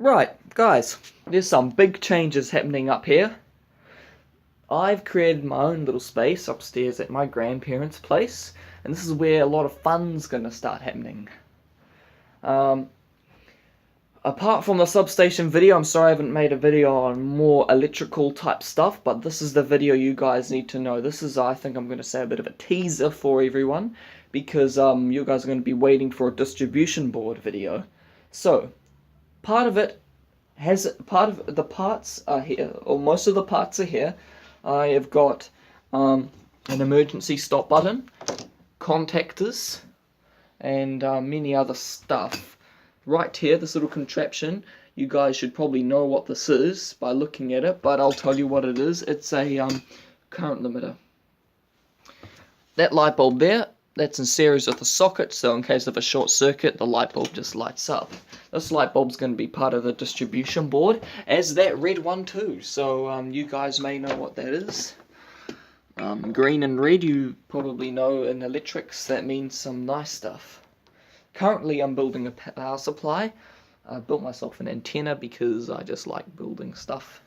Right, guys, there's some big changes happening up here. I've created my own little space upstairs at my grandparents' place, and this is where a lot of fun's gonna start happening. Apart from the substation video, I'm sorry I haven't made a video on more electrical type stuff, but this is the video you guys need to know. This is, I think I'm going to say, a bit of a teaser for everyone, because you guys are going to be waiting for a distribution board video. So, part of the parts are here, or most of the parts are here. I have got an emergency stop button, contactors, and many other stuff. Right here, this little contraption, you guys should probably know what this is by looking at it, but I'll tell you what it is. It's a current limiter. That light bulb there, that's in series with the socket, so in case of a short circuit, the light bulb just lights up. This light bulb's going to be part of the distribution board, as that red one too, so you guys may know what that is. Green and red, you probably know in electrics, that means some nice stuff. Currently I'm building a power supply. I built myself an antenna because I just like building stuff.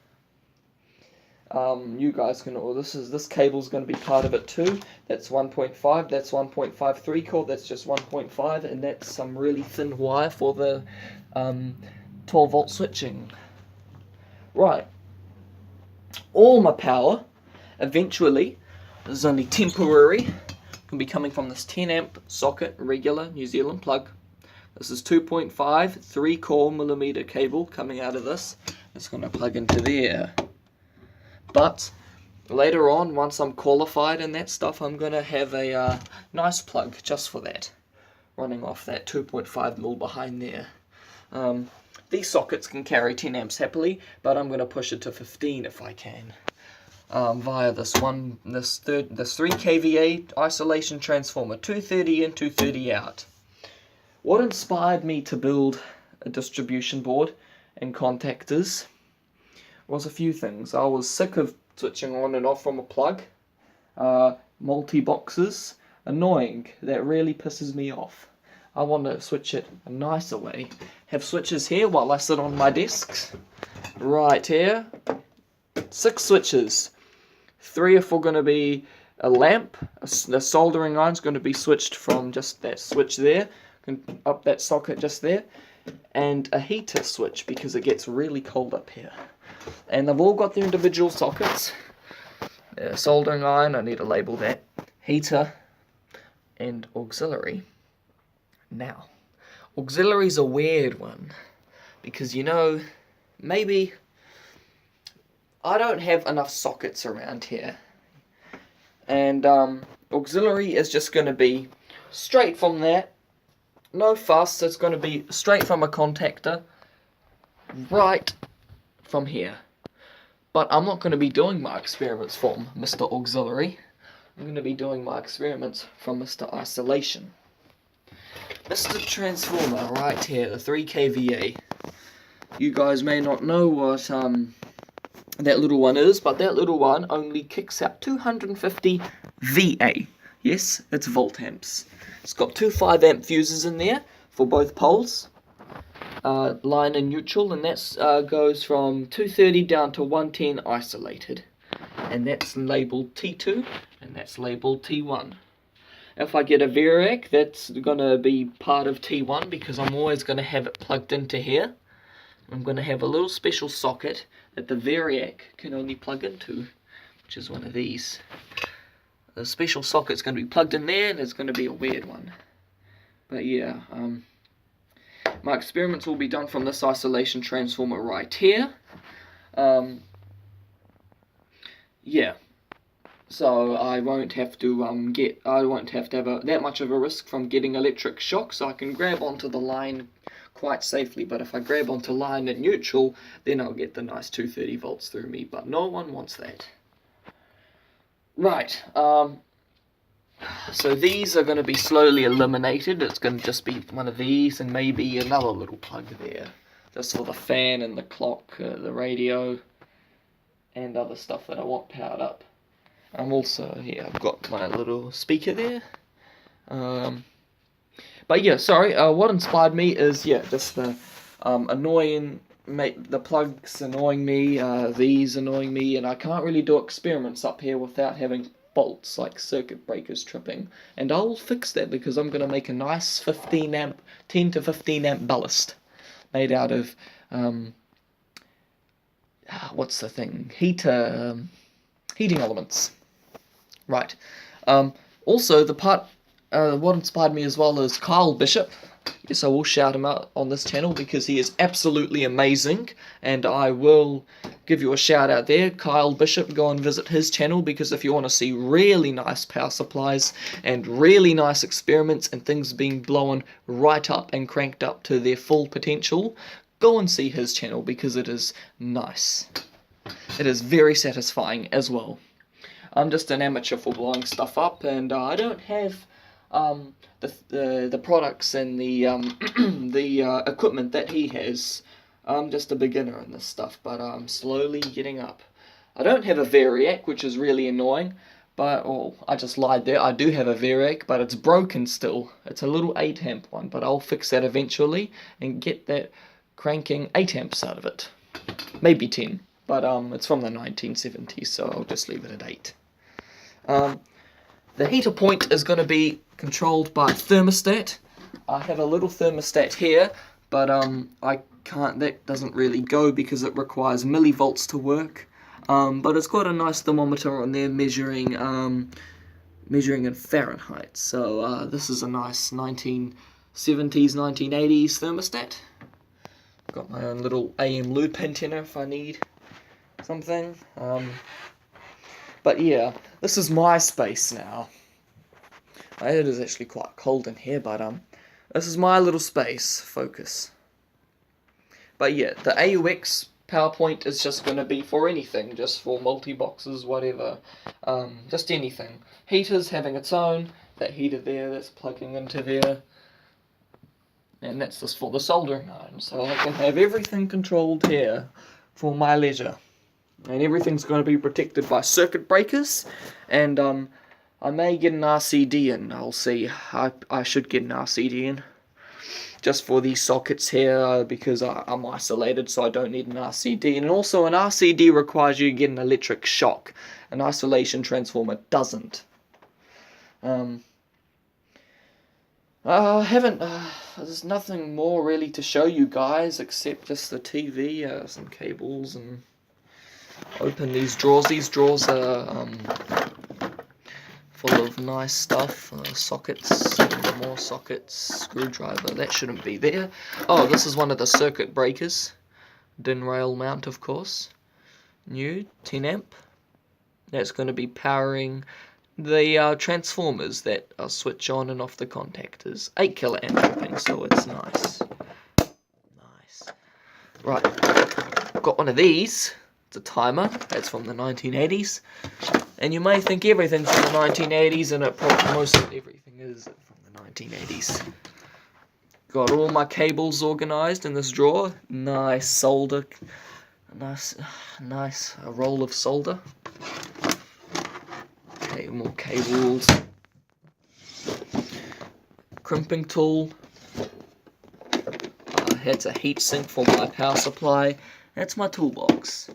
You guys can, this cable's going to be part of it too. That's 1.5, that's 1.53 cord, that's just 1.5, and that's some really thin wire for the 12 volt switching. Right. All my power, eventually, this is only temporary, can be coming from this 10 amp socket, regular New Zealand plug. This is 2.5, 3/4mm cable coming out of this. It's going to plug into there. But later on, once I'm qualified and that stuff, I'm going to have a nice plug just for that, running off that 2.5mm behind there. These sockets can carry 10 amps happily, but I'm going to push it to 15 if I can. Via this 3 kVA isolation transformer, 230 in, 230 out. What inspired me to build a distribution board and contactors was a few things. I was sick of switching on and off from a plug. Multi-boxes, annoying. That really pisses me off. I want to switch it a nicer way. Have switches here while I sit on my desks. Right here. 6 switches. 3 are going to be a lamp. The soldering iron's going to be switched from just that switch there, up that socket just there, and a heater switch because it gets really cold up here. And they've all got their individual sockets. Soldering iron, I need to label that. Heater and auxiliary. Now, auxiliary's a weird one because, you know, maybe I don't have enough sockets around here, and auxiliary is just going to be straight from that, no fuss. It's going to be straight from a contactor, right from here. But I'm not going to be doing my experiments from Mr. Auxiliary. I'm going to be doing my experiments from Mr. Isolation. Mr. Transformer, right here, the 3 kVA. You guys may not know what that little one is, but that little one only kicks out 250 VA. Yes, it's volt amps. It's got 2 5 amp fuses in there for both poles, line and neutral, and that goes from 230 down to 110 isolated. And that's labeled T2, and that's labeled T1. If I get a Variac, that's going to be part of T1 because I'm always going to have it plugged into here. I'm going to have a little special socket that the Variac can only plug into, which is one of these. The special socket's going to be plugged in there, and it's going to be a weird one. But yeah, my experiments will be done from this isolation transformer right here. Yeah, so I won't have to have that much of a risk from getting electric shock, so I can grab onto the line quite safely. But if I grab onto line and neutral, then I'll get the nice 230 volts through me, but no one wants that. Right, so these are going to be slowly eliminated. It's going to just be one of these and maybe another little plug there, just for the fan and the clock, the radio, and other stuff that I want powered up. I'm also, here, I've got my little speaker there. But yeah, sorry, what inspired me is, yeah, just the annoying the plugs annoying me, these annoying me, and I can't really do experiments up here without having faults like circuit breakers tripping. And I'll fix that because I'm going to make a nice 10 to 15 amp ballast made out of what's the thing? Heating elements. Right. Also, the part what inspired me as well is Kyle Bishop. Yes, I will shout him out on this channel because he is absolutely amazing, and I will give you a shout out there. Kyle Bishop, go and visit his channel, because if you want to see really nice power supplies and really nice experiments and things being blown right up and cranked up to their full potential, go and see his channel because it is nice. It is very satisfying as well. I'm just an amateur for blowing stuff up, and I don't have the products and the the equipment that he has. I'm just a beginner in this stuff, but I'm slowly getting up. I don't have a Variac, which is really annoying, but I just lied there. I do have a Variac, but it's broken still. It's a little 8 amp one, but I'll fix that eventually and get that cranking 8 amps out of it. Maybe 10, but it's from the 1970s, so I'll just leave it at 8. The heater point is going to be controlled by thermostat. I have a little thermostat here, but I can't. That doesn't really go because it requires millivolts to work. But it's got a nice thermometer on there measuring in Fahrenheit. So this is a nice 1970s, 1980s thermostat. Got my own little AM loop antenna if I need something. But yeah, this is my space now. It is actually quite cold in here, but this is my little space. Focus. But yeah, the AUX PowerPoint is just going to be for anything, just for multi-boxes, whatever, just anything. Heaters having its own, that heater there that's plugging into there, and that's just for the soldering iron, so I can have everything controlled here for my leisure. And everything's going to be protected by circuit breakers, and I may get an RCD in. I'll see. I should get an RCD in just for these sockets here because I'm isolated, so I don't need an RCD. And also, an RCD requires you to get an electric shock. An isolation transformer doesn't. I haven't. There's nothing more really to show you guys except just the TV, some cables, and open these drawers. These drawers are full of nice stuff, sockets, more sockets, screwdriver, that shouldn't be there. Oh, this is one of the circuit breakers, DIN rail mount of course, new 10 amp, that's going to be powering the transformers that switch on and off the contactors, 8 kiloamp tripping, so it's nice. Right, got one of these. It's a timer, that's from the 1980s, and you may think everything's from the 1980s, and it probably most of everything is from the 1980s. Got all my cables organised in this drawer, nice solder, nice a roll of solder. Okay, more cables, crimping tool, it's a heat sink for my power supply, that's my toolbox.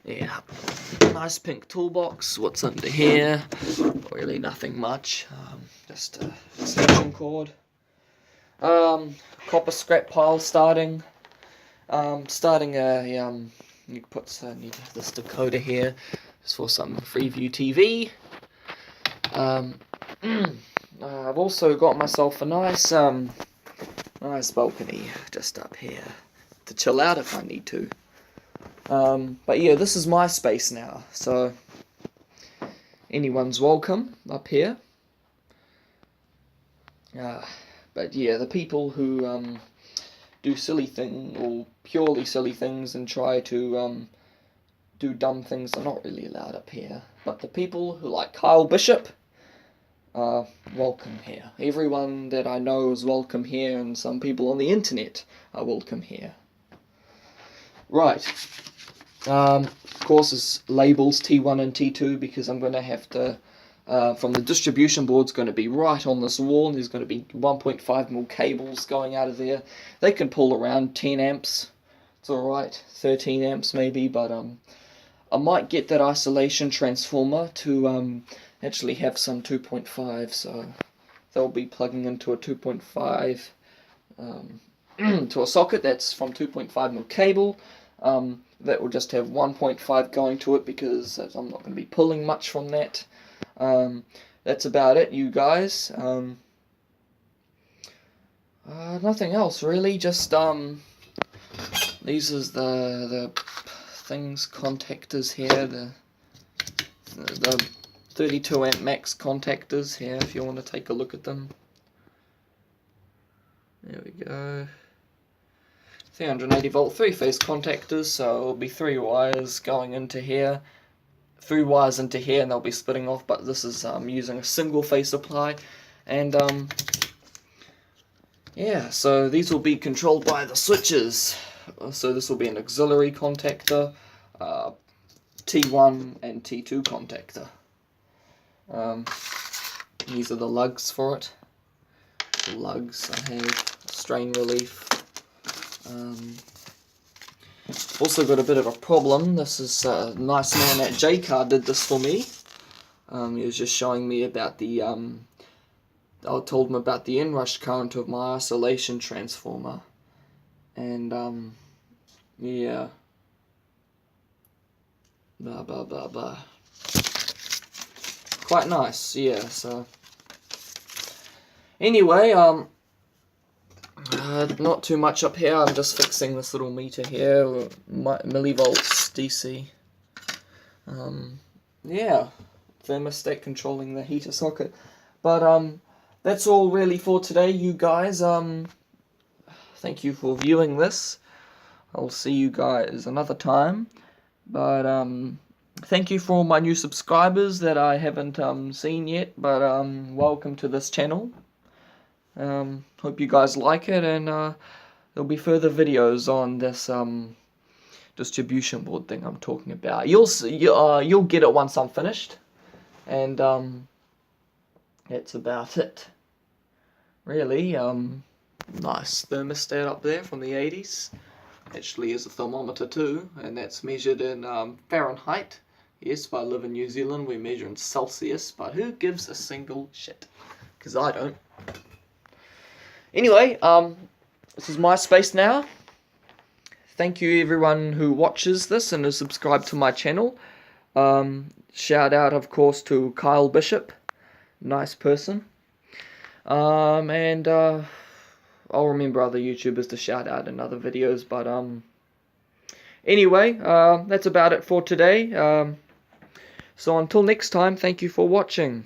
Yeah, nice pink toolbox. What's under here? Really nothing much. Just a extension cord. Copper scrap pile starting. Starting a you put need this decoder here just for some Freeview TV. I've also got myself a nice nice balcony just up here to chill out if I need to. But yeah, this is my space now, so anyone's welcome up here. But yeah, the people who do silly things, or purely silly things, and try to do dumb things are not really allowed up here. But the people who like Kyle Bishop are welcome here. Everyone that I know is welcome here, and some people on the internet are welcome here. Right. Of course, it's labels T1 and T2 because I'm going to have to from the distribution board's going to be right on this wall, and there's going to be 1.5mm cables going out of there. They can pull around 10 amps. It's alright, 13 amps maybe, but I might get that isolation transformer to actually have some 2.5, so they'll be plugging into a 2.5 to a socket that's from 2.5mm cable. That will just have 1.5 going to it, because I'm not going to be pulling much from that. That's about it, you guys. Nothing else really, just these is the things, contactors here, the 32 amp max contactors here, if you want to take a look at them. There we go. 380 volt 3-phase contactors, so it'll be 3 wires going into here, 3 wires into here, and they'll be splitting off, but this is using a single phase supply. And yeah, so these will be controlled by the switches. So this will be an auxiliary contactor, T1 and T2 contactor. These are the lugs for it. The lugs I have, strain relief. Also got a bit of a problem. This is a nice man at J-Car did this for me. He was just showing me about the I told him about the inrush current of my isolation transformer, and yeah, blah blah blah blah. Quite nice, yeah. So anyway, not too much up here. I'm just fixing this little meter here, millivolts DC. Yeah, thermostat controlling the heater socket. But that's all really for today, you guys. Thank you for viewing this. I'll see you guys another time. But thank you for all my new subscribers that I haven't seen yet. But welcome to this channel. Hope you guys like it, and there'll be further videos on this distribution board thing I'm talking about. You'll see, you'll get it once I'm finished, and that's about it. Really, nice thermostat up there from the 80s. Actually is a thermometer too, and that's measured in Fahrenheit. Yes, I live in New Zealand, we measure in Celsius, but who gives a single shit? Because I don't. Anyway, this is my space now. Thank you everyone who watches this and is subscribed to my channel. Shout out, of course, to Kyle Bishop. Nice person. And I'll remember other YouTubers to shout out in other videos. But anyway, that's about it for today. So until next time, thank you for watching.